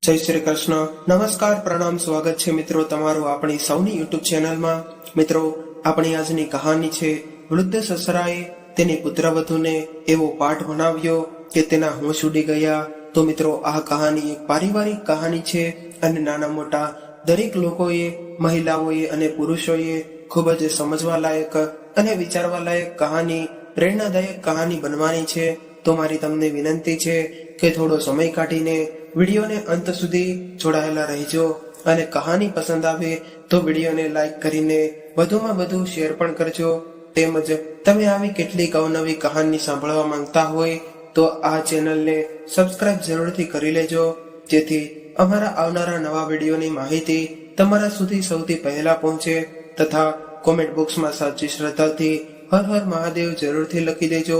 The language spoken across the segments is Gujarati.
જય શ્રી કૃષ્ણ. નમસ્કાર, પ્રણામ, સ્વાગત છે મિત્રો તમારું આપણી સૌની યુટ્યુબ ચેનલમાં. મિત્રો, આપણી આજની કહાની છે વૃદ્ધ સસરાએ તેની પુત્રવધૂને એવો પાઠ ભણાવ્યો કે તેના હોશ ઉડી ગયા. તો મિત્રો, આ કહાની એક પારિવારિક કહાની છે અને નાના મોટા દરેક લોકોએ, મહિલાઓએ અને પુરુષોએ ખૂબ જ સમજવા લાયક અને વિચારવા લાયક કહાની, પ્રેરણાદાયક કહાની બનવાની છે. તો મારી તમને વિનંતી છે કે થોડો સમય કાઢીને વિડીયોને અંત સુધી જોડાયેલા રહેજો અને કહાની પસંદ આવે તો વિડીયોને લાઈક કરીને વધુમાં વધુ શેર પણ કરજો. તેમજ તમે આવી કેટલીક અવનવી કહાની સાંભળવા માંગતા હોય તો આ ચેનલને સબસ્ક્રાઇબ જરૂરથી કરી લેજો, જેથી અમારા આવનારા નવા વિડીયોની માહિતી તમારા સુધી સૌથી પહેલા પહોંચે. તથા કોમેન્ટ બોક્સમાં સાચી શ્રદ્ધાથી હર હર મહાદેવ જરૂરથી લખી દેજો,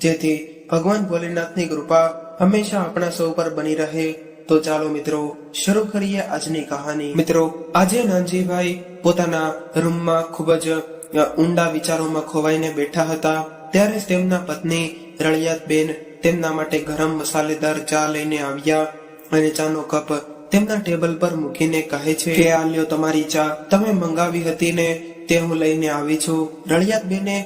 જેથી ભગવાન ભોલેનાથની કૃપા હંમેશા આપણા સૌ પર બની રહે. તો ચાલો મિત્રો, શરૂ કરીએ આજની કહાની. મિત્રો, આજે નાનજીભાઈ પોતાના રૂમમાં ખૂબ જ ઊંડા વિચારોમાં ખોવાઈને બેઠા હતા. ત્યારે જ તેમના પત્ની રળિયાતબેન તેમના માટે ગરમ મસાલેદાર ચા લઈને આવ્યા અને ચાનો કપ તેમના ટેબલ પર મૂકીને કહે છે કે આ લ્યો તમારી ચા, તમે મંગાવી હતી ને તે હું લઈને આવી છું. રળિયાતબેને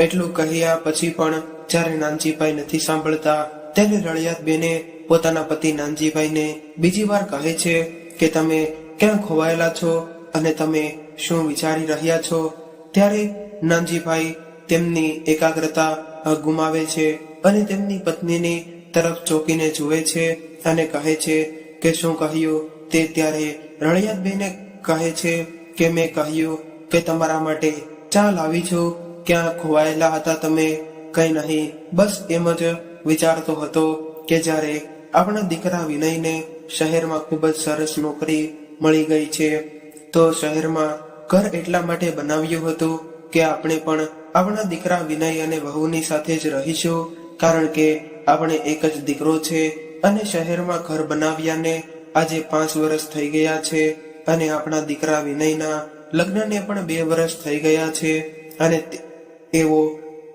એટલું કહ્યા પછી પણ જ્યારે નાનજીભાઈ નથી સાંભળતા ત્યારે રળિયાતબેને પોતાના પતિ નાનજીભાઈને બીજી વાર કહે છે કે તમે ક્યાં ખોવાયેલા છો અને તમે શું વિચારી રહ્યા છો. ત્યારે નાનજીભાઈ તેમની એકાગ્રતા ગુમાવે છે અને તેમની પત્નીની તરફ ચોંકીને જુએ છે અને કહે છે કે શું કહ્યું તે. ત્યારે રળિયાતબેને કહે છે કે મેં કહ્યું કે તમારા માટે ચા લાવી છું, ક્યાં ખોવાયેલા હતા તમે? કઈ નહીં, બસ એમ જ વિચારતો હતો કે જ્યારે આપણા દીકરા વિનયને શહેરમાં ખૂબ જ સરસ નોકરી મળી ગઈ છે તો શહેરમાં ઘર એટલા માટે બનાવ્યું હતું કે આપણે પણ આપણા દીકરા વિનય અને વહુની સાથે જ રહીશું, કારણ કે આપણે એક જ દીકરો છે. અને શહેરમાં ઘર બનાવ્યાને આજે 5 વર્ષ થઈ ગયા છે અને આપણા દીકરા વિનયના લગ્નને પણ 2 વર્ષ થઈ ગયા છે અને એવો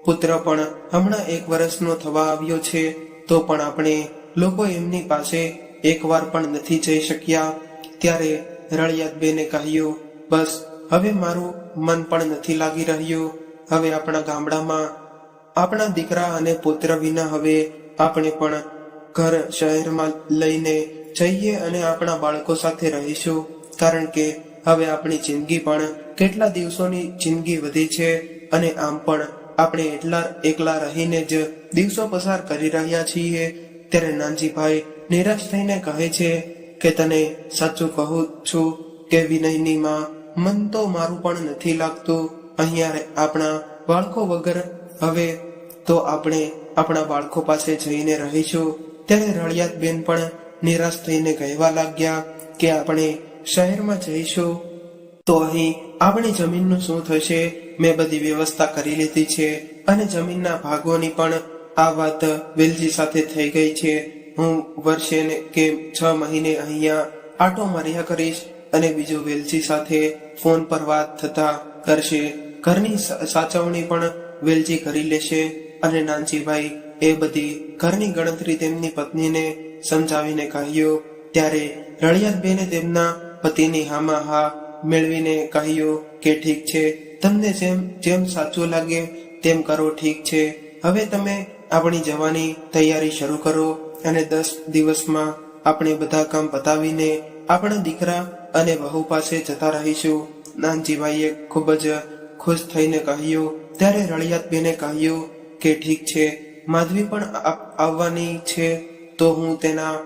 પુત્ર પણ હમણાં 1 વર્ષનો થવા આવ્યો છે. તો પણ આપણે લોકો એમની પાસે એકવાર પણ નથી જઈ શક્યા. ત્યારે રળિયાતબેને કહ્યું, બસ હવે મારું મન પણ નથી લાગી રહ્યું. હવે આપણા ગામડામાં આપણા દીકરા અને પુત્ર વિના હવે આપણે પણ ઘર શહેરમાં લઈને જઈએ અને આપણા બાળકો સાથે રહીશું, કારણ કે હવે આપણી જિંદગી પણ કેટલા દિવસોની જિંદગી વધી છે અને આમ પણ આપણે એકલા રહીને જ દિવસો પસાર કરી રહ્યા છીએ. ત્યારે નાનજીભાઈ નિરાશ થઈને કહે છે કે તને સાચું કહું છું કે વિનયની માં, મન તો મારું પણ નથી લાગતું અહીંયા આપણા બાળકો વગર. હવે તો આપણે આપણા બાળકો પાસે જઈને રહીશું. ત્યારે રળિયાતબેન પણ નિરાશ થઈને કહેવા લાગ્યા કે આપણે શહેરમાં જઈશું તો અહીં આપણી જમીનનું શું થશે? મેં બધી વ્યવસ્થા કરી લીધી છે અને જમીનના ભાગોની પણ આ વાત વેલજી સાથે થઈ ગઈ છે. હું વર્ષે કે 6 મહિને અહીંયા આટો માર્યા કરીશ અને બીજું વેલજી સાથે ફોન પર વાત થતા કરશે. ઘરની સાચવણી પણ વેલજી કરી લેશે. અને નાનજીભાઈ એ બધી ઘરની ગણતરી તેમની પત્નીને સમજાવીને કહ્યું. ત્યારે રળિયાતબેને તેમના પતિની હામાં હા મેળવીને કહ્યું કે ઠીક છે, તમને જેમ સાચું લાગે તેમ કરો, ઠીક છે. હવે તમે આપણી જવાની તૈયારી શરૂ કરો અને 10 દિવસમાં આપણે બધા કામ પતાવીને આપણા દીકરા અને વહુ પાસે જતા રહીશું. નાનજીભાઈએ ખૂબ જ ખુશ થઈને કહ્યું. ત્યારે રળિયાતબેને કહ્યું કે ઠીક છે, માધવી પણ આવવાની છે તો હું તેના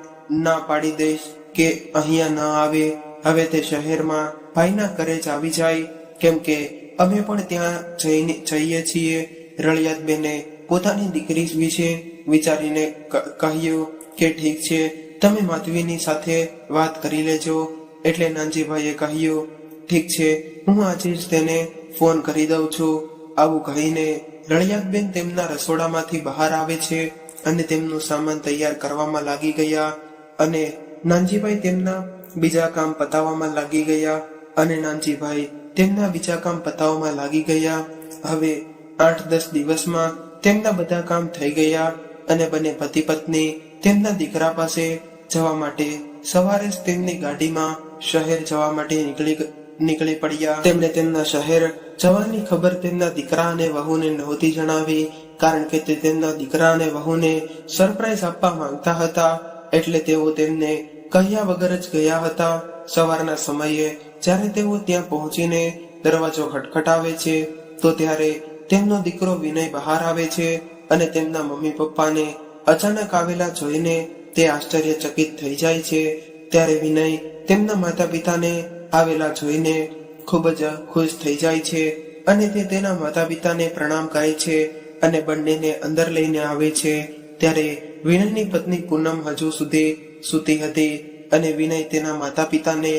ના પાડી દઈશ કે અહીંયા ન આવે. હવે તે શહેરમાં ભાઈના ઘરે જ આવી જાય, કેમ કે અમે પણ ત્યાં જઈએ છીએ. રળિયાતબેને પોતાની દીકરી વિશે વિચારીને કહ્યું કે ઠીક છે, તમે માધવીની સાથે વાત કરી લેજો. એટલે નાનજીભાઈએ કહ્યું ઠીક છે, હું આજે જ તેને ફોન કરી દઉં છું. આવું કહીને રળિયાતબેન તેમના રસોડામાંથી બહાર આવે છે અને તેમનું સામાન તૈયાર કરવામાં લાગી ગયા અને નાનજીભાઈ તેમના બીજા કામ પતાવવામાં લાગી ગયા અને નાનજીભાઈ તેમના બીજા કામ પતાવવામાં લાગી ગયા. હવે 8-10 દિવસમાં તેમના બધા કામ થઈ ગયા અને બંને પતિ પત્ની તેમના દીકરા પાસે જવા માટે સવારે જ તેમની ગાડીમાં શહેર જવા માટે નીકળી પડ્યા. તેમણે તેમના શહેર જવાની ખબર તેમના દીકરા અને વહુને નહોતી જણાવી, કારણ કે તે તેમના દીકરા અને વહુને સરપ્રાઈઝ આપવા માંગતા હતા. એટલે તેઓ તેમને કહ્યા વગર જ ગયા હતા. સવારના સમયે જ્યારે તેઓ ત્યાં પહોંચીને દરવાજો ખટખટાવે છે તો ત્યારે તેમનો દીકરો વિનય બહાર આવે છે અને તેમના મમ્મી પપ્પાને અચાનક આવેલા જોઈને તે આશ્ચર્યચકિત થઈ જાય છે. ત્યારે વિનય તેમના માતા પિતાને આવેલા જોઈને ખૂબ જ ખુશ થઈ જાય છે અને તે તેના માતા પિતાને પ્રણામ કરે છે અને બંનેને અંદર લઈને આવે છે. ત્યારે વિનયની પત્ની પૂનમ હજુ સુધી સૂતી હતી અને વિનય તેના માતા પિતાને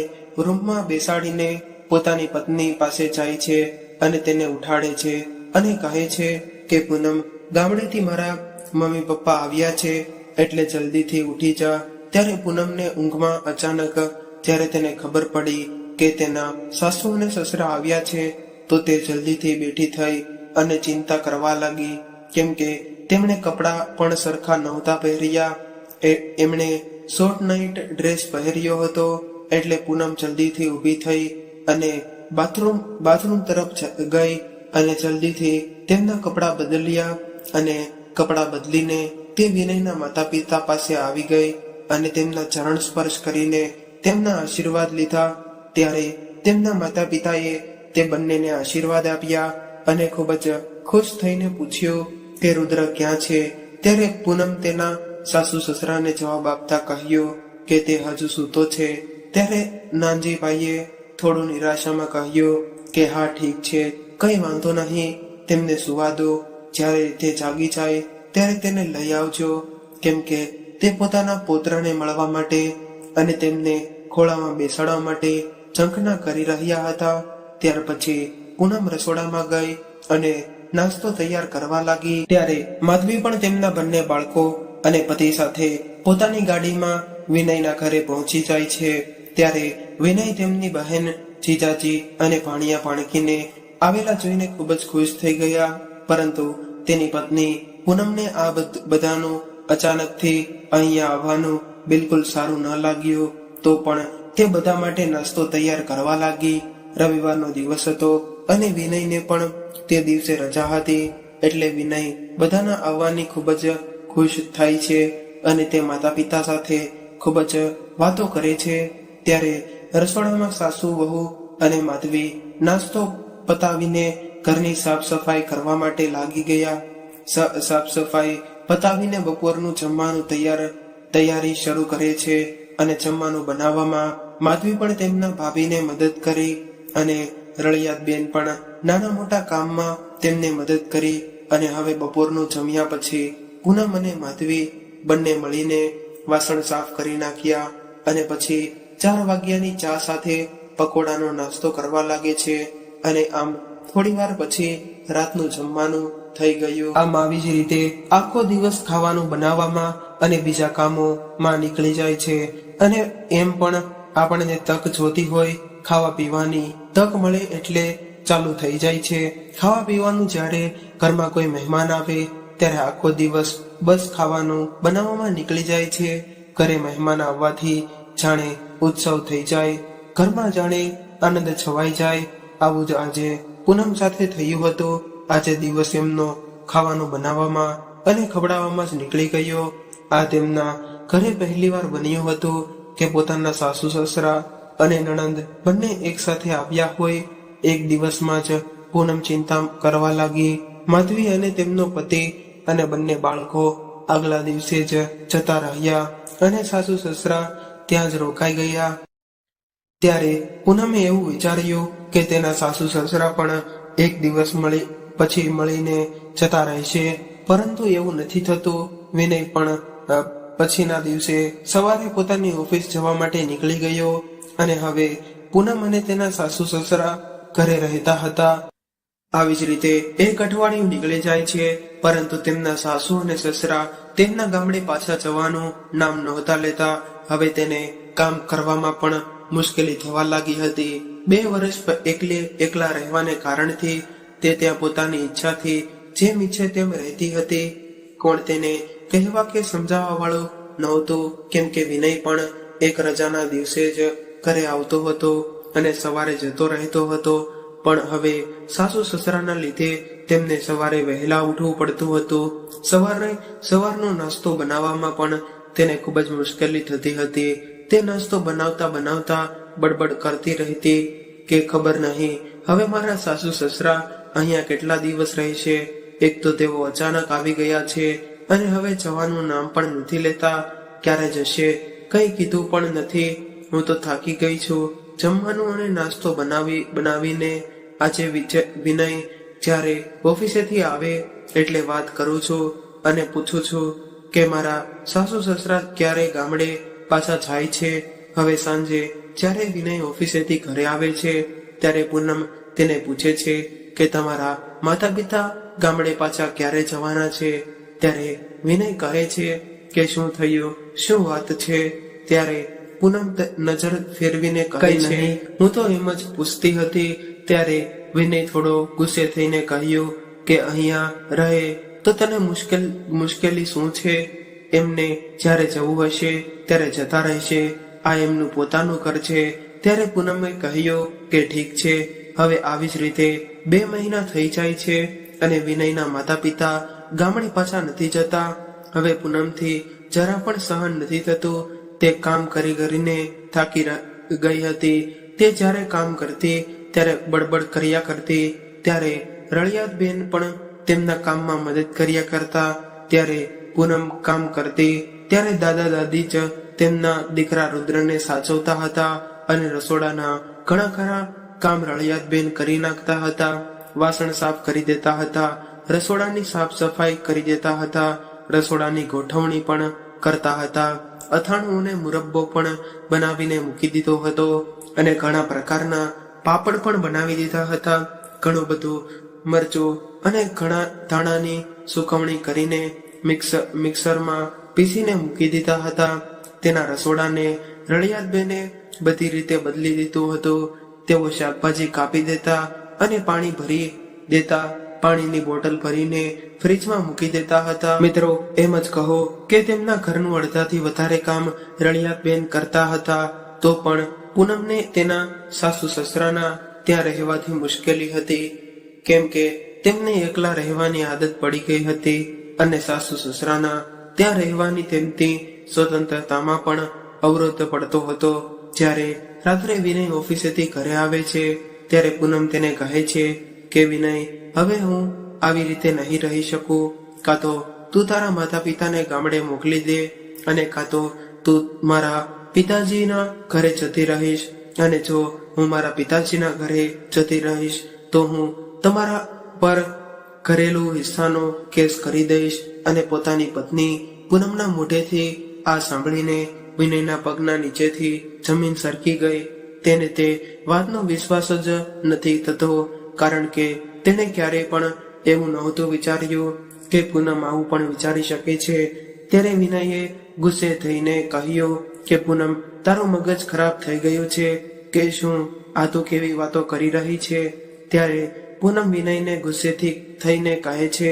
રૂમમાં બેસાડીને પોતાની પત્ની પાસે જાય છે અને તેને ઉઠાડે છે અને કહે છે કે પૂનમ, ગામડેથી મારા મમ્મી પપ્પા આવ્યા છે એટલે જલ્દીથી ઉઠી જા. ત્યારે પૂનમને ઊંઘમાં અચાનક જ્યારે તેને ખબર પડી કે તેના સાસુ અને સસરા આવ્યા છે તો તે જલ્દીથી બેઠી થઈ અને ચિંતા કરવા લાગી, કેમ કે તેમણે કપડાં પણ સરખા નહોતા પહેર્યા. એમણે શોર્ટ નાઇટ ડ્રેસ પહેર્યો હતો. એટલે પૂનમ જલ્દીથી ઊભી થઈ અને બાથરૂમ તરફ ગઈ અને જલ્દીથી તેમના કપડાં બદલ્યા અને કપડાં બદલીને તે વિનયના માતા પિતા પાસે આવી ગઈ અને તેમના ચરણ સ્પર્શ કરીને તેમના આશીર્વાદ લીધા. ત્યારે તેમના માતા પિતાએ તે બંનેને આશીર્વાદ આપ્યા અને ખૂબ જ ખુશ થઈને પૂછ્યું કે રુદ્ર ક્યાં છે. ત્યારે પૂનમ તેના સાસુ સસરાને જવાબ આપતા કહ્યું કે તે હજુ સૂતો છે. ત્યારે નાનજીભાઈએ થોડું નિરાશામાં કહ્યું કે હા ઠીક છે, કઈ વાંધો નહીં, તેમને સુવા દો. જ્યારે તે જાગી જાય ત્યારે તેને લઈ આવજો, કેમ કે તે પોતાના પોતરાને મળવા માટે અને તેમને ખોળામાં બેસાડવા માટે ઝંખના કરી રહ્યા હતા. ત્યાર પછી પૂનમ રસોડામાં ગઈ અને નાસ્તો તૈયાર કરવા લાગી. ત્યારે માધવી પણ તેમના બંને બાળકો અને પતિ સાથે પોતાની ગાડીમાં વિનયના ઘરે પહોંચી જાય છે. ત્યારે વિનય તેમની બહેન, જીજાજી અને ભાણિયા ભાણકીને આવેલા જોઈને ખૂબ જ ખુશ થઈ ગયા. પરંતુ તેની પત્ની પૂનમને આ બધાનું અચાનકથી અહીંયા આવવાનું બિલકુલ સારું ન લાગ્યું. તો પણ તે બધા માટે નાસ્તો તૈયાર કરવા લાગી. રવિવારનો દિવસ હતો અને વિનયને પણ તે દિવસે રજા હતી. એટલે વિનય બધાના આવવાની ખૂબ જ ખુશ થાય છે અને તે માતા પિતા સાથે ખૂબ જ વાતો કરે છે. ત્યારે રસોડામાં સાસુ, વહુ અને માધવી નાસ્તો પતાવીને ઘરની સાફ સફાઈ કરવા માટે લાગી ગયા. સાફ સફાઈ પતાવીને બપોરનું જમવાનું તૈયારી શરૂ કરે છે અને જમવાનું બનાવવામાં માધવી પણ તેમના ભાભીને મદદ કરી અને રળિયાતબેન પણ નાના મોટા કામમાં તેમને મદદ કરી. અને હવે બપોરનું જમ્યા પછી પૂનમ અને માધવી બંને મળીને વાસણ સાફ કરી નાખ્યા અને પછી 4 વાગ્યાની ચા સાથે પકોડાનો નાસ્તો કરવા લાગે છે. અને આમ થોડી વાર પછી રાતનું જમવાનું થઈ ગયું. આમ આવી જ રીતે આખો દિવસ ખાવાનું બનાવવામાં અને બીજા કામોમાં નીકળી જાય છે. અને એમ પણ આપણને તક જોતી હોય ખાવા પીવાની, તક મળે એટલે ચાલુ થઈ જાય છે. ખાવા પીવાનું જ્યારે ઘરમાં કોઈ મહેમાન આવે ત્યારે આખો દિવસ બસ ખાવાનું બનાવવામાં નીકળી જાય છે. ઘરે મહેમાન આવવાથી જાણે ઉત્સવ થઈ જાય, ઘરમાં જાણે આનંદ છવાઈ જાય. આવું જ આજે પૂનમ સાથે થયું હતું. આજે દિવસ એમનો ખાવાનું બનાવવામાં અને ખવડાવવામાં જ નીકળી ગયો. આ તેમના ઘરે પહેલીવાર બન્યું હતું કે પોતાના સાસુ સસરા અને નણંદ બંને એક સાથે આવ્યા હોય. એક દિવસમાં જ પૂનમ ચિંતા કરવા લાગી. માધવી અને તેમનો પતિ અને બંને બાળકો આગલા દિવસે જ જતા રહ્યા અને સાસુ સસરા ત્યાં જ રોકાઈ ગયા. ત્યારે પૂનમે એવું વિચાર્યું કે તેના સાસુ સસરા પણ એક દિવસ પછી મળીને જતા રહેશે, પરંતુ એવું નથી થતું. વિનય પણ પછીના દિવસે સવારે પોતાની ઓફિસ જવા માટે નીકળી ગયો અને હવે પૂનમ અને તેના સાસુ સસરા ઘરે રહેતા હતા. આવી જ રીતે એક અઠવાડિયું નીકળી જાય છે, પરંતુ તેમના સાસુ અને સસરા તેમના ગામડે પાછા જવાનું નામ નહોતા લેતા. હવે તેને કામ કરવામાં પણ મુશ્કેલી થવા લાગી હતી. 2 વર્ષ એકલા રહેવાને કારણથી તે ત્યાં પોતાની ઈચ્છાથી જેમ ઈચ્છે તેમ રહેતી હતી. કોણ તેને કહેવા કે સમજાવવા વાળું નહોતું, કેમ કે વિનય પણ એક રજાના દિવસે જ ઘરે આવતો હતો અને સવારે જતો રહેતો હતો, પણ હવે સાસુ સસરાના લીધે તેમને સવારે વહેલા ઉઠવું પડતું હતું. સવારનો નાસ્તો બનાવવામાં પણ તેને ખૂબ જ મુશ્કેલી થતી હતી. તે નાસ્તો બનાવતા બનાવતા બડબડ કરતી રહેતી કે ખબર નહીં હવે મારા સાસુ સસરા અહીંયા કેટલા દિવસ રહેશે. એક તો તેઓ અચાનક આવી ગયા છે અને હવે જવાનું નામ પણ નથી લેતા. ક્યારે જશે કંઈ કીધું પણ નથી. હું તો થાકી ગઈ છું. જમવાનું અને નાસ્તો બનાવીને આજે વિનય જ્યારે ઓફિસેથી આવે એટલે વાત કરું છું અને પૂછું છું કે મારા સાસુ સસરા ક્યારે ગામડે પાછા જાય છે. હવે સાંજે જ્યારે વિનય ઓફિસેથી ઘરે આવે છે ત્યારે પૂનમ તેને પૂછે છે કે તમારા માતા પિતા ગામડે પાછા ક્યારે જવાના છે. ત્યારે વિનય કહે છે કે શું થયું, શું વાત છે. ત્યારે પૂનમ નજર ફેરવીને કહે છે હું તો એમ જ પૂછતી હતી. ત્યારે વિનય થોડો ગુસ્સે થઈને કહ્યું કે અહીંયા રહે તો તને મુશ્કેલી શું છે. એમને જ્યારે જવું હશે ત્યારે જતા રહેશે. આ એમનું પોતાનું ઘર છે. ત્યારે પૂનમે કહ્યું કે ઠીક છે. હવે આવી જ રીતે 2 મહિના થઈ જાય છે અને વિનયના માતા પિતા ગામડે પાછા નથી જતા. હવે પૂનમથી જરા પણ સહન નથી થતું. તે કામ કરીને થાકી ગઈ હતી. તે જ્યારે કામ કરતી ત્યારે બડબડ કર્યા કરતી. ત્યારે રળિયાતબેન પણ તેમના કામમાં મદદ કર્યા કરતા. ત્યારે પૂનમ કામ કરતી ત્યારે દાદા દાદી જ તેમના દીકરા રુદ્રને સાચવતા હતા અને રસોડાના ઘણા ખરા કામ રળિયાતબેન કરી નાખતા હતા. વાસણ સાફ કરી દેતા હતા, રસોડાની સાફ સફાઈ કરી દેતા હતા, રસોડાની ગોઠવણી પણ કરતા હતા. અથાણું અને મુરબ્બો પણ બનાવીને મૂકી દીધો હતો અને ઘણા પ્રકારના પાપડ પણ બનાવી દીધા હતા. ઘણું બધું મરચું અને ઘણા ધાણાની સુકવણી કરીને મિક્સરમાં પીસીને મૂકી દીધા હતા. તેના રસોડાને રળિયાતબેને બધી રીતે બદલી દીધું હતું. તેઓ શાકભાજી કાપી દેતા અને પાણી ભરી દેતા. પાણીની બોટલ ભરીને ફ્રીજમાં મૂકી દેતા હતા. મિત્રો એમ જ કહો કે તેમના ઘરનું અડધાથી વધારે કામ રળિયાતબેન કરતા હતા. તો પણ પૂનમને તેના સાસુ સસરાના ત્યાં રહેવાથી મુશ્કેલી હતી, કેમ કે તેમને એકલા રહેવાની આદત પડી ગઈ હતી અને સાસુ સસરાના ત્યાં રહેવાની તેમની સ્વતંત્રતામાં પણ અવરોધ પડતો હતો. જ્યારે રાત્રે વિનય ઓફિસેથી ઘરે આવે છે ત્યારે પૂનમ તેને કહે છે કે વિનય હવે હું આવી રીતે નહીં રહી શકું. કાં તો તું તારા માતા પિતાને ગામડે મોકલી દે અને કાં તો તું મારા પિતાજીના ઘરે જતી રહીશ. અને જો હું મારા પિતાજીના ઘરે જતી રહીશ તો હું તમારા પર ઘરેલું હિસ્સાનો કેસ કરી દઈશ. અને પોતાની પત્ની પૂનમના મોઢેથી આ સાંભળીને વિનયના પગના નીચેથી જમીન સરકી ગઈ. તેને તે વાતનો વિશ્વાસ જ નથી થતો, કારણ કે તેને ક્યારેય પણ એવું નહોતું વિચાર્યું કે પૂનમ આવું પણ વિચારી શકે છે. ત્યારે વિનયે ગુસ્સે થઈને કહ્યું કે પૂનમ તારું મગજ ખરાબ થઈ ગયું છે કે શું? આ તો કેવી વાતો કરી રહી છે. ત્યારે પૂનમ વિનયને ગુસ્સેથી થઈને કહે છે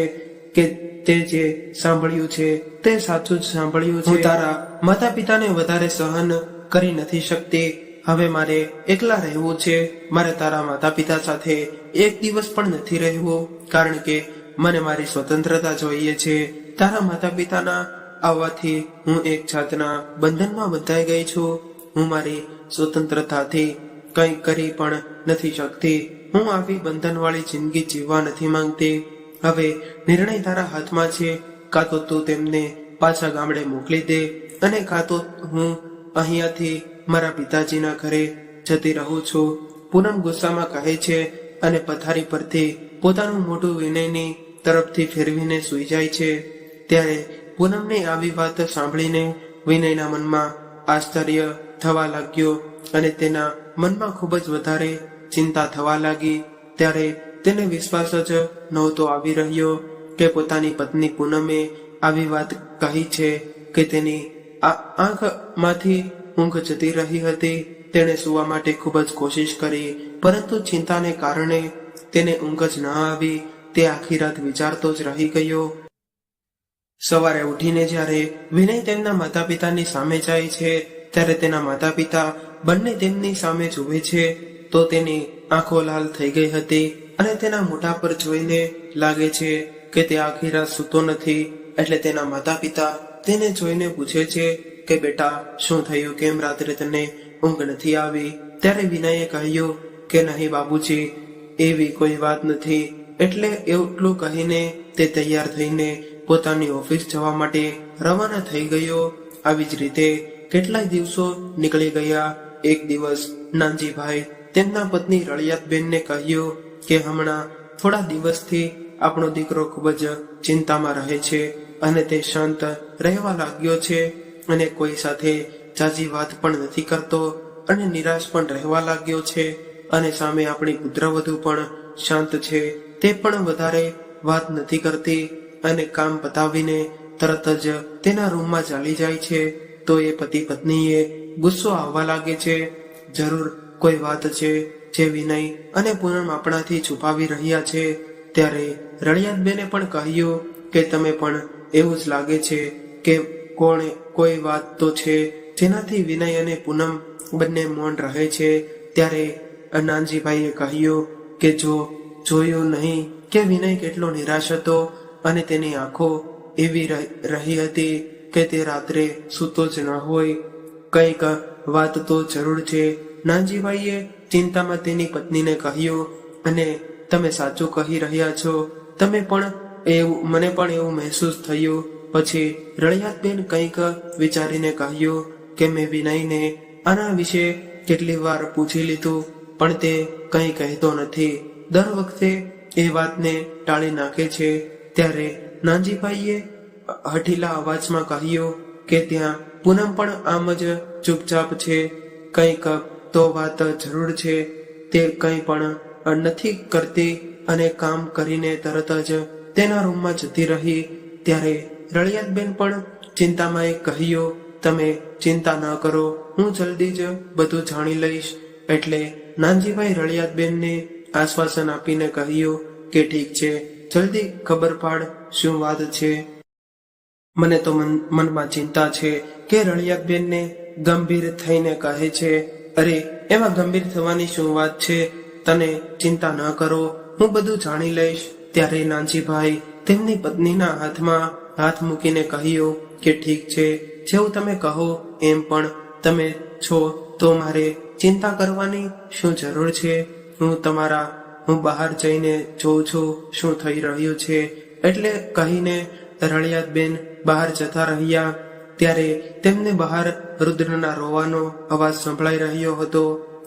કે તે જે સાંભળ્યું છે તે સાચું જ સાંભળ્યું છે. હું તારા માતા પિતાને વધારે સહન કરી નથી શકતી. હવે મારે એકલા રહેવું છે. મારે તારા માતા પિતા સાથે એક દિવસ પણ નથી રહેવું, કારણ કે મને મારી સ્વતંત્રતા જોઈએ છે. તારા માતા પિતાના આવવાથી હું એક જાતના બંધનમાં બંધાઈ ગઈ છું. હું મારી સ્વતંત્રતાથી કંઈ કરી પણ નથી શકતી. હું આવી બંધનવાળી જિંદગી જીવવા નથી માંગતી. હવે નિર્ણય તારા હાથમાં છે. કાં તો તું તેમને પાછા ગામડે મોકલી દે અને કાં તો હું અહીંયાથી મારા પિતાજીના ઘરે જતી રહું છું. પૂનમ ગુસ્સામાં કહે છે અને પથારી પરથી પોતાનું મોઢું વિનયની તરફથી ફેરવીને સૂઈ જાય છે. ત્યારે પૂનમની આવી વાત સાંભળીને વિનયના મનમાં આશ્ચર્ય થવા લાગ્યો અને તેના મનમાં ખૂબ જ વધારે ચિંતા થવા લાગી. ત્યારે તેને વિશ્વાસ જ નહોતો આવી રહ્યો કે પોતાની પત્ની પૂનમે આવી વાત કહી છે કે તેની આંખમાંથી ઊંઘ જતી રહી હતી. તેણે સૂવા માટે ખૂબ જ કોશિશ કરી, પરંતુ ચિંતાને કારણે તેને ઊંઘ જ ન આવી. તે આખી રાત વિચારતો જ રહી ગયો. સવારે ઉઠીને જ્યારે વિનય તેમના માતા પિતાની સામે જાય છે ત્યારે તેના માતા પિતા બંને તેમની સામે જુએ છે તો તેની આંખો લાલ થઈ ગઈ હતી અને તેના મોઢા પર જોઈને લાગે છે કે તે આખી રાત સૂતો નથી. એટલે તેના માતા પિતા તેને જોઈને પૂછે છે કે બેટા શું થયું, કેમ રાત્રે તને ઊંઘ નથી આવી? ત્યારે વિનયે કહ્યું કે નહીં બાબુજી, એવી કોઈ વાત નથી. એટલે એટલું કહીને તે તૈયાર થઈને પોતાની ઓફિસ જવા માટે રવાના થઈ ગયો. આવી જ રીતે કેટલાય દિવસો નીકળી ગયા. એક દિવસ નાનજીભાઈ તેમના પત્ની રળિયાતબેનને કહ્યું કે હમણાં થોડા દિવસથી આપણો દીકરો ખૂબ જ ચિંતામાં રહે છે અને તે શાંત રહેવા લાગ્યો છે અને કોઈ સાથે જાજી વાત પણ નથી કરતો અને નિરાશ પણ રહેવા લાગ્યો છે. અને સામે આપણી પુત્રવધુ પણ શાંત છે, તે પણ વધારે વાત નથી કરતી અને કામ પતાવીને તરત જ તેના રૂમમાં ચાલી જાય છે. તો એ પતિ પત્નીએ ગુસ્સો આવવા લાગે છે. જરૂર કોઈ વાત છે જે વિનય અને પૂનમ આપણાથી છુપાવી રહ્યા છે. ત્યારે રળિયાતબેને પણ કહ્યું કે તમે પણ એવું જ લાગે છે કે કોઈ વાત તો છે જેનાથી વિનય અને પૂનમ બંને મૌન રહે છે. ત્યારે નાનજીભાઈએ કહ્યું કે જો જોયું નહીં કે વિનય કેટલો નિરાશ હતો અને તેની આંખો એવી રહી હતી કે તે રાત્રે સૂતો જ ન હોય. કંઈક વાત તો જરૂર છે. નાનજીભાઈએ ચિંતામાં તેની પત્નીને કહ્યું, અને તમે સાચું કહી રહ્યા છો, મને પણ એવું મહેસૂસ થયું. પછી રળિયાતબેન કંઈક વિચારીને કહ્યું કે મેં વિનયને આના વિશે કેટલી વાર પૂછી લીધું પણ તે કંઈ કહેતો નથી. દર વખતે એ વાતને ટાળી નાખે છે. ત્યારે નાનજીભાઈએ હઠીલા અવાજમાં કહ્યું કે ત્યાં પૂનમ પણ આમ જ ચૂપચાપ છે. કંઈક તો વાત જરૂર છે. તે કંઈ પણ નથી કરતી અને કામ કરીને તરત જ તેના રૂમમાં જતી રહી. ત્યારે રળિયાતબેન પણ ચિંતામાં કહ્યું, તમે ચિંતા ન કરો, હું જલ્દી જ બધું જાણી લઈશ. એટલે નાનજીભાઈ રળિયાતબેનને આશ્વાસન આપીને કહ્યું કે ઠીક છે, જલ્દી ખબર પાડ શું વાત છે. મને તો મનમાં ચિંતા છે કે રળિયાતબેનને ગંભીર થઈને કહે છે, અરે એમાં ગંભીર થવાની શું વાત છે, તને ચિંતા ન કરો, હું બધું જાણી લઈશ. ત્યારે નાનજીભાઈ તેમની પત્નીના હાથમાં હાથ મૂકીને કહ્યું કે ઠીક છે, જેવું તમે કહો એમ, પણ તમે છો તો મારે ચિંતા કરવાની શું જરૂર છે? હું બહાર જઈને જોઉં છું શું થઈ રહ્યું છે. એટલે કહીને રળિયાતબેન બહાર જતા રહ્યા. ત્યારે તેમને બહાર રુદ્રના રોવાનો અવાજ સંભળાઈ રહ્યો હતો.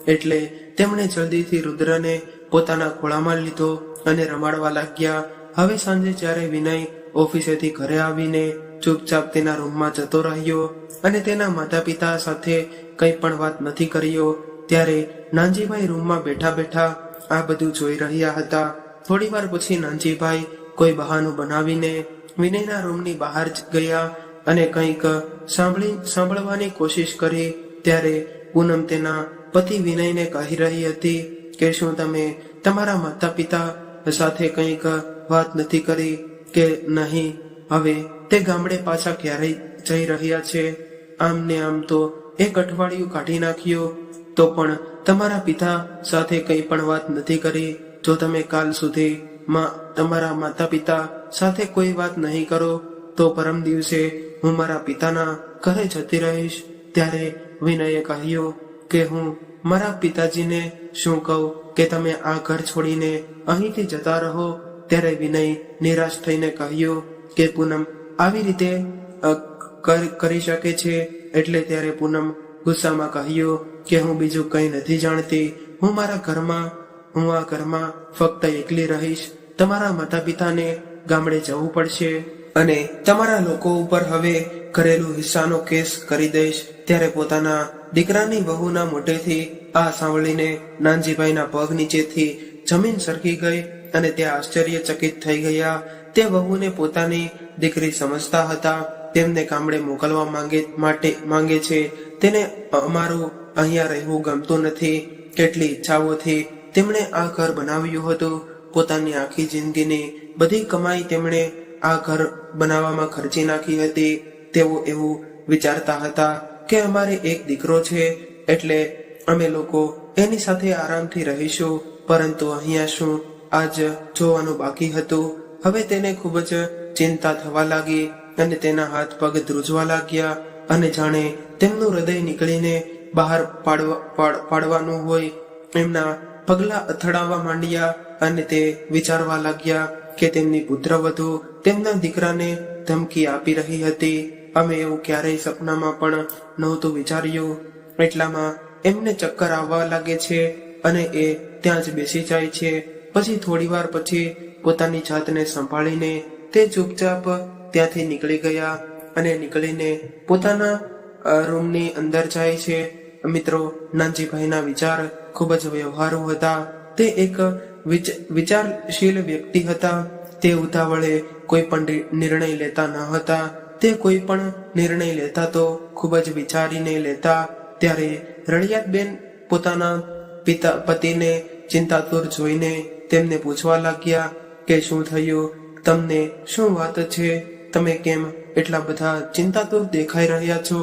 એટલે તેમણે જલ્દીથી રુદ્રને પોતાના ખોળામાં લીધો અને રમાડવા લાગ્યા. હવે સાંજે જ્યારે વિનય ઓફિસેથી ઘરે આવીને ચૂપચાપ તેના રૂમમાં જતો રહ્યો અને તેના માતા પિતા સાથે કંઈ પણ વાત નથી કર્યો. ત્યારે નાનજીભાઈ રૂમમાં બેઠા બેઠા આ બધું જોઈ રહ્યા હતા. થોડી વાર પછી નાનજીભાઈ કોઈ બહાનું બનાવીને વિનયના રૂમની બહાર ગયા અને કંઈક સાંભળવાની કોશિશ કરી. ત્યારે પૂનમ તેના પતિ વિનયને કહી રહી હતી કે શું તમે તમારા માતા પિતા સાથે કંઈક વાત નથી કરી કે નહીં? હવે તે ગામડે પાછા ક્યારે જઈ રહ્યા છે? આમ ને આમ તો એક અઠવાડિયું કાઢી નાખ્યું તો પણ તમારા પિતા સાથે કંઈ પણ વાત નથી કરી. જો તમે કાલ સુધીમાં તમારા માતા પિતા સાથે કોઈ વાત નહીં કરો તો પરમ દિવસે હું મારા પિતાના ઘરે જતી રહીશ. ત્યારે વિનયે કહ્યું કે હું મારા પિતાજીને શું કહું કે તમે આ ઘર છોડીને અહીંથી જતા રહો? ત્યારે વિનય નિરાશ થઈને કહ્યું કે પૂનમ આવી રીતે કરી શકે છે. એટલે ત્યારે પૂનમ ગુસ્સામાં કહ્યું કે હું બીજું કંઈ નથી જાણતી, હું આ ઘરમાં ફક્ત એકલી રહીશ. તમારા માતા પિતાને ગામડે જવું પડશે અને તમારા લોકો ઉપર હવે ઘરેલું હિસ્સાનો કેસ કરી દઈશ. ત્યારે પોતાના દીકરાની વહુના મોઢેથી આ સાંભળીને નાનજીભાઈના પગ નીચેથી જમીન સરકી ગઈ અને તે આશ્ચર્યચકિત થઈ ગયા. તે વહુને પોતાની દીકરી સમજતા હતા. તેમને ગામડે મોકલવા માંગે છે. તેને અમારું અહીંયા રહેવું ગમતું નથી. કેટલી ઈચ્છાઓથી તેમણે આ ઘર બનાવ્યું હતું. પોતાની આખી જિંદગીની બધી કમાઈ તેમણે આ ઘર બનાવવામાં ખર્ચી નાખી હતી. તેઓ એવું વિચારતા હતા કે અમારે એક દીકરો છે, એટલે અમે લોકો એની સાથે આરામથી રહીશું, પરંતુ અહીંયા શું આજ જોવાનું બાકી હતું. હવે તેને ખૂબ જ ચિંતા થવા લાગી અને તેના હાથ પગ ધ્રુજવા લાગ્યા અને જાણે તેમનું હૃદય નીકળીને બહાર પાડવાનું હોય એમના પગલા અથડાવા માંડ્યા અને તે વિચારવા લાગ્યા કે તેમની પુત્રવધુ તેમના દીકરાને ધમકી આપી રહી હતી. અમે એવું ક્યારેય સપનામાં પણ નહોતું વિચાર્યું. એટલામાં એમને ચક્કર આવવા લાગે છે અને એ ત્યાં જ બેસી જાય છે. પછી થોડી વાર પછી પોતાની જાતને સંભાળીને તે ચૂપચાપ ત્યાંથી નીકળી ગયા અને નીકળીને પોતાના રૂમની અંદર જાય છે. મિત્રો, નાનજીભાઈના વિચાર ખૂબ જ વ્યવહારુ હતા. તે એક વિચારશીલ વ્યક્તિ હતા. તે ઉતાવળે કોઈ પણ નિર્ણય લેતા ન હતા. તે કોઈ પણ નિર્ણય લેતા તો ખૂબ જ વિચારીને લેતા. ત્યારે રળિયાતબેન પોતાના પતિને ચિંતાતુર જોઈને તેમને પૂછવા લાગ્યા કે શું થયું, તમને શું વાત છે, તમે કેમ એટલા બધા ચિંતાતુર દેખાઈ રહ્યા છો.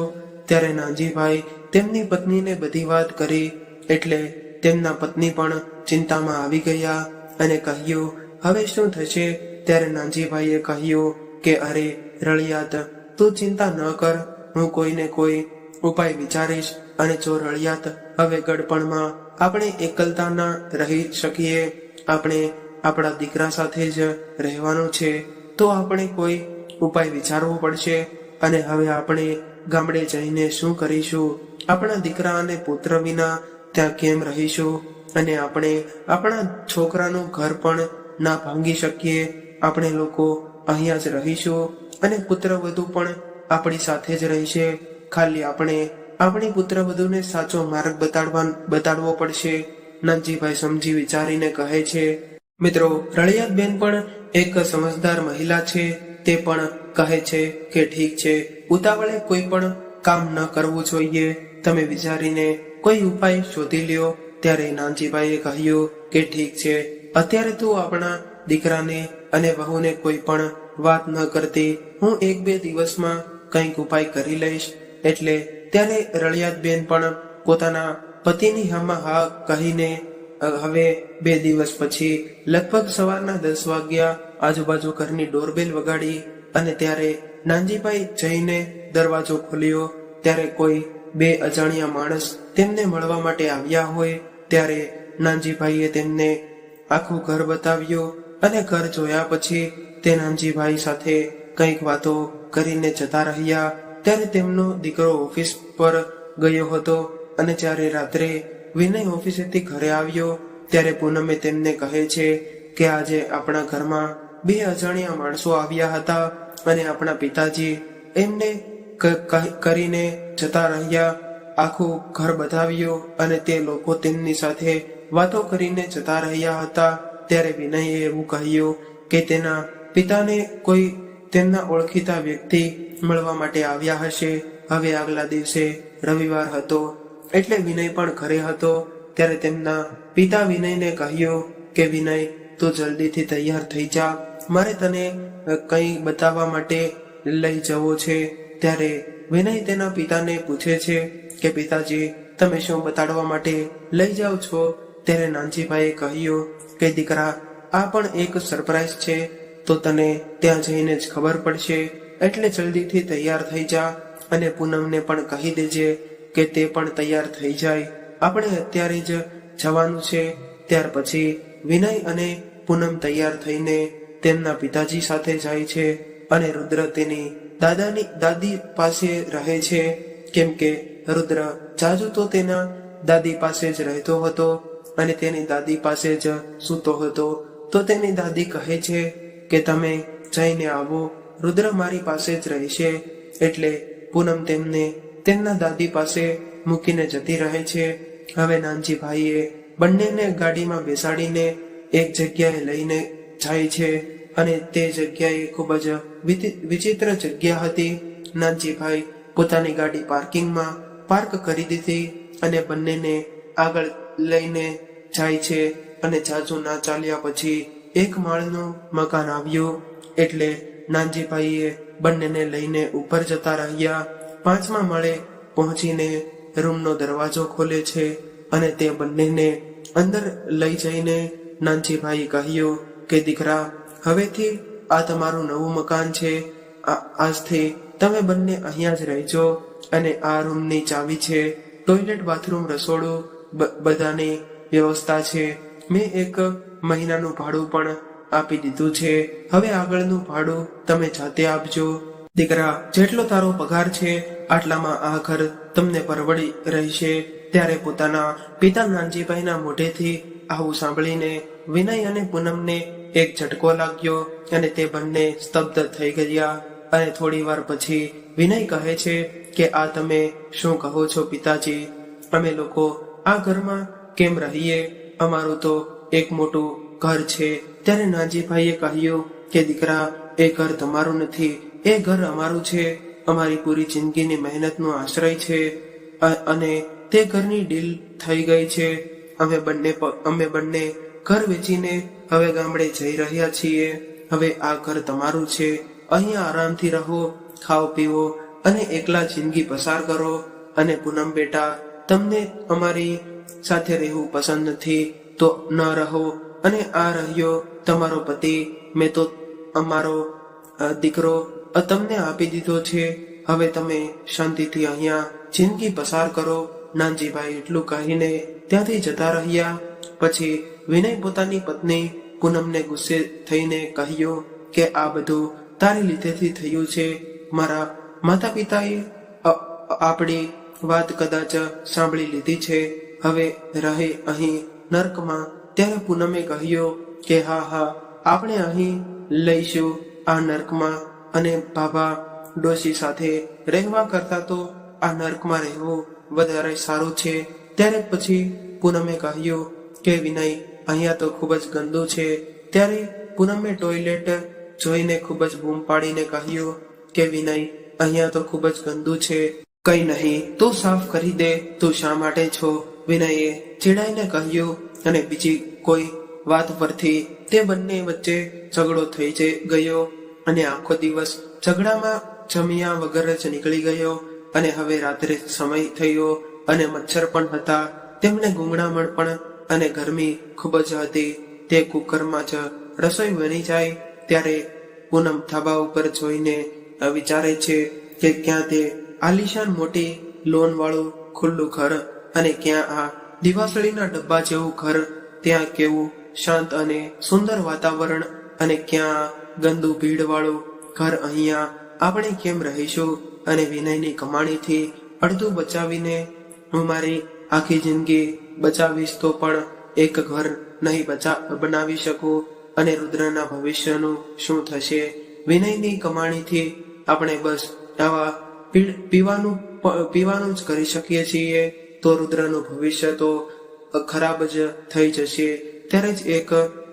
ત્યારે નાનજીભાઈ તેમની પત્નીને બધી વાત કરી એટલે તેમના પત્ની પણ ચિંતામાં આવી ગયા અને કહ્યું, હવે શું થશે. ત્યારે નાનજીભાઈએ કહ્યું કે અરે રળિયાત, તું ચિંતા ન કર, હું કોઈને કોઈ ઉપાય વિચારીશ. અને જો રળિયાત હવે ગડપણમાં આપણે એકલતા ન રહી શકીએ, આપણે આપણા દીકરા સાથે જ રહેવાનું છે, તો આપણે કોઈ ઉપાય વિચારવો પડશે. અને હવે આપણે ગામડે જઈને શું કરીશું, આપણા દીકરા અને પુત્ર વિના ત્યાં કેમ રહીશું, અને આપણે આપણા છોકરાનું ઘર પણ ના ભાંગી શકીએ. આપણે લોકો અહીંયા જ રહીશું અને પુત્રવધુ પણ આપણી સાથે જ રહેશે. ખાલી આપણે આપણી પુત્રવધુને સાચો માર્ગ બતાડવો પડશે. નાનજીભાઈ સમજી વિચારીને કહે છે. મિત્રો, રળિયાતબેન પણ એક સમજદાર મહિલા છે. તે પણ કહે છે કે ઠીક છે, ઉતાવળે કોઈ પણ કામ ન કરવું જોઈએ, તમે વિચારીને કોઈ ઉપાય શોધી લ્યો. ત્યારે નાનજીભાઈએ કહ્યું કે ઠીક છે, અત્યારે તું આપણા દીકરાને અને વહુને કોઈ પણ વાત ન કરતી, હું 1-2 દિવસમાં કંઈક ઉપાય કરી લઈશ. એટલે ત્યારે રળિયાતબેન પણ પોતાના પતિની હા કહીને હવે 2 દિવસ પછી લગભગ સવારના 10 વાગ્યા આજુબાજુ ઘરની ડોરબેલ વગાડી અને ત્યારે નાનજીભાઈ જઈને દરવાજો ખોલ્યો. ત્યારે કોઈ 2 અજાણ્યા માણસ તેમને મળવા માટે આવ્યા હોય. ત્યારે નાનજીભાઈએ તેમને આખું ઘર બતાવ્યું અને ઘર જોયા પછી તે નાનજીભાઈ સાથે કંઈક વાતો કરીને જતા રહ્યા. ત્યારે તેમનો દીકરો ઓફિસ પર ગયો હતો અને જ્યારે રાત્રે વિનય ઓફિસેથી ઘરે આવ્યો ત્યારે પૂનમે તેમને કહે છે કે આજે આપણા ઘરમાં 2 અજાણ્યા માણસો આવ્યા હતા અને આપણા પિતાજી એમને કરીને જતા રહ્યા. આખું ઘર બતાવ્યું અને તે લોકો તેમની સાથે વાતો કરીને જતા રહ્યા હતા. ત્યારે વિનયે એવું કહ્યું કે તેના પિતાને કોઈ તેમના ઓળખીતા વ્યક્તિ મળવા માટે આવ્યા હશે. હવે આગલા દિવસે રવિવાર હતો એટલે વિનય પણ ઘરે હતો. ત્યારે તેમના પિતા વિનયને કહ્યું કે વિનય, તું જલ્દીથી તૈયાર થઈ જા, મારે તને કંઈ બતાવવા માટે લઈ જવો છે. ત્યારે વિનય તેના પિતાને પૂછે છે કે પિતાજી, તમે શું બતાડવા માટે લઈ જાઓ છો. ત્યારે નાનજીભાઈએ કહ્યું કે દીકરા, આ પણ એક સરપ્રાઈઝ છે, તો તને ત્યાં જઈને જ ખબર પડશે, એટલે જલ્દીથી તૈયાર થઈ જા અને પૂનમને પણ કહી દેજે કે તે પણ તૈયાર થઈ જાય, આપણે અત્યારે જ જવાનું છે. ત્યાર પછી વિનય અને પૂનમ તૈયાર થઈને તેમના પિતાજી સાથે જાય છે અને રુદ્ર તેની દાદી પાસે રહે છે, કેમ કે રુદ્ર જાજુ તો તેના દાદી પાસે જ રહેતો હતો અને તેની દાદી પાસે જ સૂતો હતો. તો તેની દાદી કહે છે કે તમે જઈને આવો, રુદ્ર મારી પાસે જ રહેશે. એટલે પૂનમ તેમને તેમના દાદી પાસે મૂકીને જતી રહે છે. હવે નાનજીભાઈએ બંનેને ગાડીમાં બેસાડીને એક જગ્યાએ લઈને જાય છે અને તે જગ્યાએ ખૂબ જ વિચિત્ર જગ્યા હતી. નાનજીભાઈ પોતાની ગાડી પાર્કિંગમાં પાર્ક કરી દીધી અને બંનેને આગળ લઈને જાય છે અને જાજુ ના ચાલ્યા પછી એક માળનું મકાન આવ્યું. એટલે નાનજીભાઈએ બંનેને લઈને ઉપર જતા રહ્યા. 5મા માળે પહોંચીને રૂમનો દરવાજો ખોલે છે અને તે બંનેને અંદર લઈ જઈને નાનજીભાઈ કહ્યું કે દીકરા, હવેથી આ તમારું નવું મકાન છે. આજથી તમે બંને અહીંયા જ રહેજો અને આ રૂમની ચાવી છે. ટોયલેટ, બાથરૂમ, રસોડું બધાની વ્યવસ્થા છે. મેં 1 મહિનાનું ભાડું પણ આપી દીધું છે. હવે આગળનું ભાડું તમે જાતે આપજો. દીકરા, જેટલો તારો પગાર છે આટલામાં આ ઘર તમને પરવડી રહેશે. ત્યારે પોતાના પિતા નાનજીભાઈના મોઢેથી આવું સાંભળીને વિનય અને પૂનમને એક ઝટકો લાગ્યો અને તે બંને સ્તબ્ધ થઈ ગયા. અને થોડી વાર પછી વિનય કહે છે કે આ તમે શું કહો છો પિતાજી? અમે લોકો આ ઘરમાં કેમ રહીએ? અમારું તો એક મોટું ઘર છે. ત્યારે નાનજીભાઈએ કહ્યું કે દીકરા, એ ઘર તમારું નથી, એ ઘર અમારું છે. અમારી પૂરી જિંદગીની મહેનતનો આશ્રય છે અને તે ઘરની ડીલ થઈ ગઈ છે. અમે બંને ઘર વેચીને હવે ગામડે જઈ રહ્યા છીએ. હવે આ ઘર તમારું છે. અહીંયા આરામથી રહો, ખાઓ પીવો અને એકલા જિંદગી પસાર કરો. અને પૂનમ બેટા, તમને અમારી સાથે રહેવું પસંદ નથી તો ન રહો. અને આ રહ્યો તમારો પતિ, મેં તો અમારો દીકરો તમને આપી દીધો છે. હવે તમે શાંતિથી અહીંયા જિંદગી પસાર કરો. નાનજીભાઈ એટલું કહીને ત્યાંથી જતા રહ્યા. પછી વિનય પોતાની પત્ની પૂનમને ગુસ્સે થઈને કહ્યું કે આ બધું તારી લીધેથી થયું છે. મારા માતા પિતાએ આપણી વાત કદાચ સાંભળી લીધી છે. હવે રહે અહીં નર્કમાં. ત્યારે પૂનમે કહ્યું કે હા, આપણે અહીં લઈશું આ નર્કમાં, અને બાબા ડોશી સાથે રહેવા કરતા તો આ નર્કમાં રહેવું વધારે સારું છે. ત્યારે પછી પૂનમે કહ્યું કે વિનય, અહીંયા તો ખૂબ જ ગંદુ છે. ત્યારે પૂનમે ટોયલેટ જોઈને ખૂબ જ બૂમ પાડીને કહ્યું કે વિનય, અહીંયા તો ખૂબ જ ગંદુ છે. કઈ નહીં, તું સાફ કરી દે. તું શા માટે છો? વિનયે ચીડાઈને કહ્યું. અને બીજી કોઈ વાત પરથી તે બંને વચ્ચે ઝઘડો થઈ ગયો અને આખો દિવસ ઝઘડામાં જમ્યા વગર જ નીકળી ગયો. અને હવે રાત્રે સમય થયો અને મચ્છર પણ હતા. તેમને ગુંગળામણ પણ અને ગરમી ખૂબ જ હતી. તે કુકરમાં જ રસોઈ બની જાય ત્યારે પૂનમ ધાબા ઉપર જોઈને વિચારે છે કે ક્યાં તે આલિશાન મોટી લોન વાળું ખુલ્લું ઘર અને ક્યાં આ દિવાસળીના ડબ્બા જેવું ઘર. ત્યાં કેવું શાંત અને સુંદર વાતાવરણ અને ક્યાં ગંદુ ભીડ વાળું ઘર. અહીંયા આપણે કેમ રહીશું? અને વિનયની કમાણીથી અડધું બચાવીને હું મારી આખી જિંદગી બચાવીશ તો પણ એક ઘર નહીં બનાવી શકું. અને રુદ્રના ભવિષ્યનું શું થશે? વિનયની કમાણીથી આપણે બસ આવા પીવાનું જ કરી શકીએ છીએ. તો રુદ્રનું ભવિષ્ય તો ખરાબ જ થઈ જશે. ત્યારે જ એક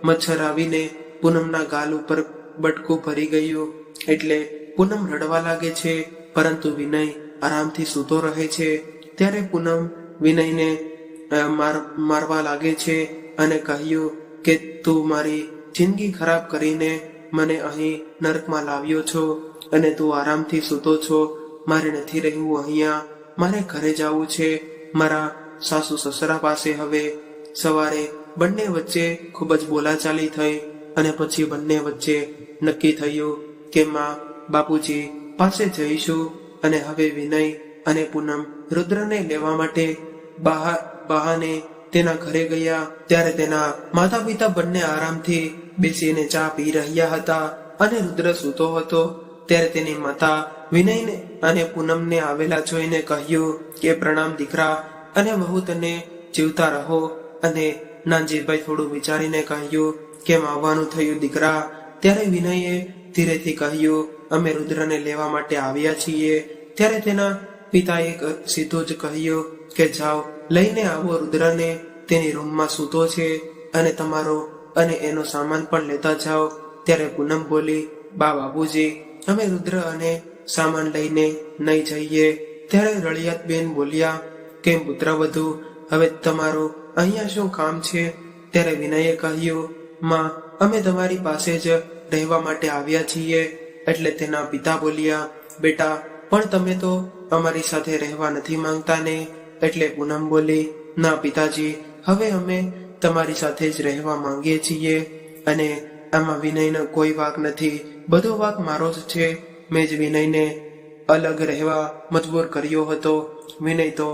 મચ્છર આવીને પૂનમના ગાલ ઉપર બટકું ભરી ગયું. એટલે પૂનમ રડવા લાગે છે, પરંતુ વિનય આરામથી સૂતો રહે છે. ત્યારે પૂનમ વિનયને મારવા લાગે છે અને કહ્યું કે તું મારી જિંદગી ખરાબ કરીને મને અહીં નર્કમાં લાવ્યો છો અને તું આરામથી સૂતો છો. મારે નથી રહેવું અહીંયા, મારે ઘરે જવું છે, મારા સાસુ સસરા પાસે. હવે સવારે બંને વચ્ચે ખૂબ જ બોલાચાલી થઈ અને પછી બંને વચ્ચે નક્કી થયું કે માં બાપુજી પાસે જઈશું. અને હવે વિનય અને પૂનમ રુદ્રને લેવા માટે બહાને તેના ઘરે ગયા. ત્યારે તેના માતા પિતા બંને આરામથી બેસીને ચા પી રહ્યા હતા અને રુદ્ર સૂતો હતો. ત્યારે તેની માતા વિનયને અને પૂનમને આવેલા જોઈને કહ્યું કે પ્રણામ દીકરા, અને બહુ તને જીવતા રહો. અને નાનજીભાઈ થોડું વિચારીને કહ્યું કેમ આવવાનું થયું દીકરા? ત્યારે વિનયે ધીરેથી કહ્યું અમે રુદ્રને લેવા માટે આવ્યા છીએ. ત્યારે તેના પિતાએ સીધું જ કહ્યું કે જાઓ લઈને આવો રુદ્રને, તેની રૂમમાં સૂતો છે અને તમારો અને એનો સામાન પણ લેતા જાઓ. ત્યારે પૂનમ બોલી બાપુજી, અમે રુદ્ર અને સામાન લઈને નહીં જઈએ. ત્યારે રળિયાતબેન બોલ્યા કે પુત્રવધુ, હવે તમારું અહીંયા શું કામ છે? ત્યારે વિનયે કહ્યું માં, અમે તમારી પાસે જ રહેવા માટે આવ્યા છીએ. એટલે તેના પિતા બોલ્યા બેટા, પણ તમે તો અમારી સાથે રહેવા નથી માંગતા ને? એટલે પૂનમ બોલી, ના પિતાજી, હવે અમે તમારી સાથે જ રહેવા માંગીએ છીએ અને આમાં વિનયનો કોઈ વાંક નથી, બધો વાંક મારો જ છે. મેં જ વિનયને અલગ રહેવા મજબૂર કર્યો હતો. વિનય તો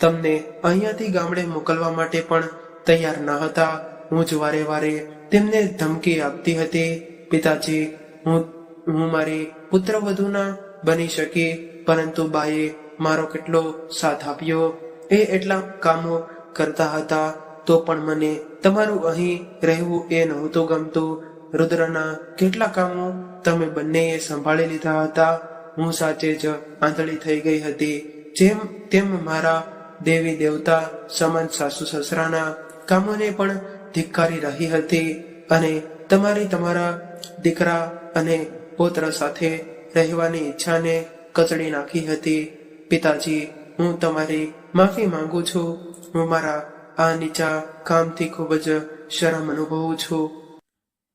તમને અહીંયાથી ગામડે મોકલવા માટે પણ તૈયાર ન હતા. હું જ વારે વારે તેમને ધમકી આપતી હતી. પિતાજી, હું મારી પુત્રવધુ ના બની શકી, પરંતુ બાએ મારો કેટલો સાથ આપ્યો. એ એટલા કામો કરતા હતા તો પણ મને તમારું અહીં રહેવું એ નહોતું ગમતું. રુદ્રના કેટલા કામો તમે બંનેએ સંભાળી લીધા હતા. હું સાચે જ આંધળી થઈ ગઈ હતી. તેમ મારા દેવી દેવતા સમાન સાસુ સસરાના કામોને પણ ધિક્કારી રહી હતી અને તમારા દીકરા અને પૌત્ર સાથે રહેવાની ઈચ્છાને કચડી નાખી હતી. પિતાજી, હું તમારી માફી માંગુ છું. હું મારા આ નીચા કામથી ખૂબ જ શરમ અનુભવું છું.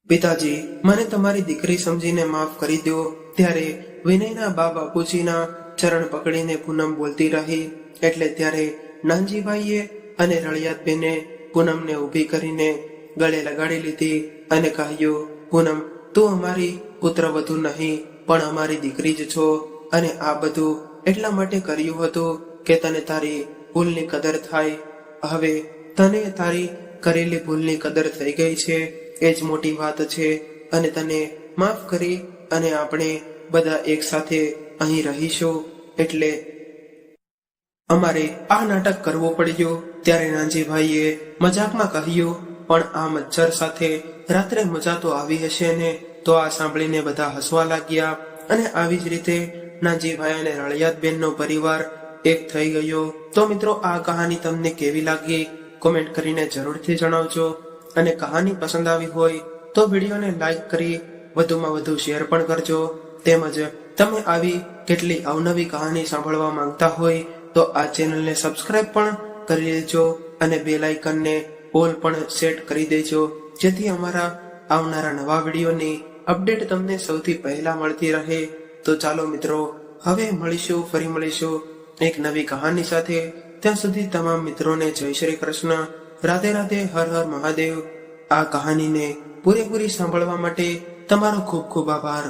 પિતાજી, મને તમારી દીકરી સમજીને માફ કરી દો. ત્યારે વિનયના બા બાપુજીના ચરણ પકડીને પૂનમ બોલતી રહી. એટલે ત્યારે નાનજીભાઈએ અને રળિયાતબેને પૂનમને ઊભી કરીને ગળે લગાડી લીધી અને કહ્યું, પૂનમ, તું અમારી પુત્રવધુ નહીં પણ અમારી દીકરી જ છો અને આ બધું એટલા માટે કર્યું હતું કે તને તારી ભૂલની કદર થાય. હવે તને તારી કરેલી ભૂલની કદર થઈ ગઈ છે, એ જ મોટી વાત છે અને તને માફ કરી અને આપણે બધા એક સાથે અહીં રહીશું. એટલે અમારે આ નાટક કરવું પડ્યું. ત્યારે નાનજીભાઈએ મજાકમાં કહ્યું, પણ આ મચ્છર સાથે રાત્રે મજા તો આવી હશે ને? તો આ સાંભળીને બધા હસવા લાગ્યા અને આવી જ રીતે નાનજીભાઈ અને રળિયાતબેનનો પરિવાર એક થઈ ગયો. તો મિત્રો, આ કહાની તમને કેવી લાગી કોમેન્ટ કરીને જરૂરથી જણાવજો અને કહાની પસંદ આવી હોય તો વિડીયોને લાઈક કરી વધુમાં વધુ શેર પણ કરજો. તેમજ તમે આવી કેટલી અવનવી કહાની સાંભળવા માંગતા હોય તો આ ચેનલને સબસ્ક્રાઇબ પણ કરી લેજો અને બેલ આઇકનને ઓલ પણ સેટ કરી દેજો, જેથી અમારા આવનારા નવા વિડીયોની અપડેટ તમને સૌથી પહેલા મળતી રહે. તો ચાલો મિત્રો, હવે ફરી મળીશું એક નવી કહાની સાથે. ત્યાં સુધી તમામ મિત્રોને જય શ્રી કૃષ્ણ, રાધે રાધે, હર હર મહાદેવ. આ કહાનીને પૂરેપૂરી સાંભળવા માટે તમારો ખૂબ ખૂબ આભાર.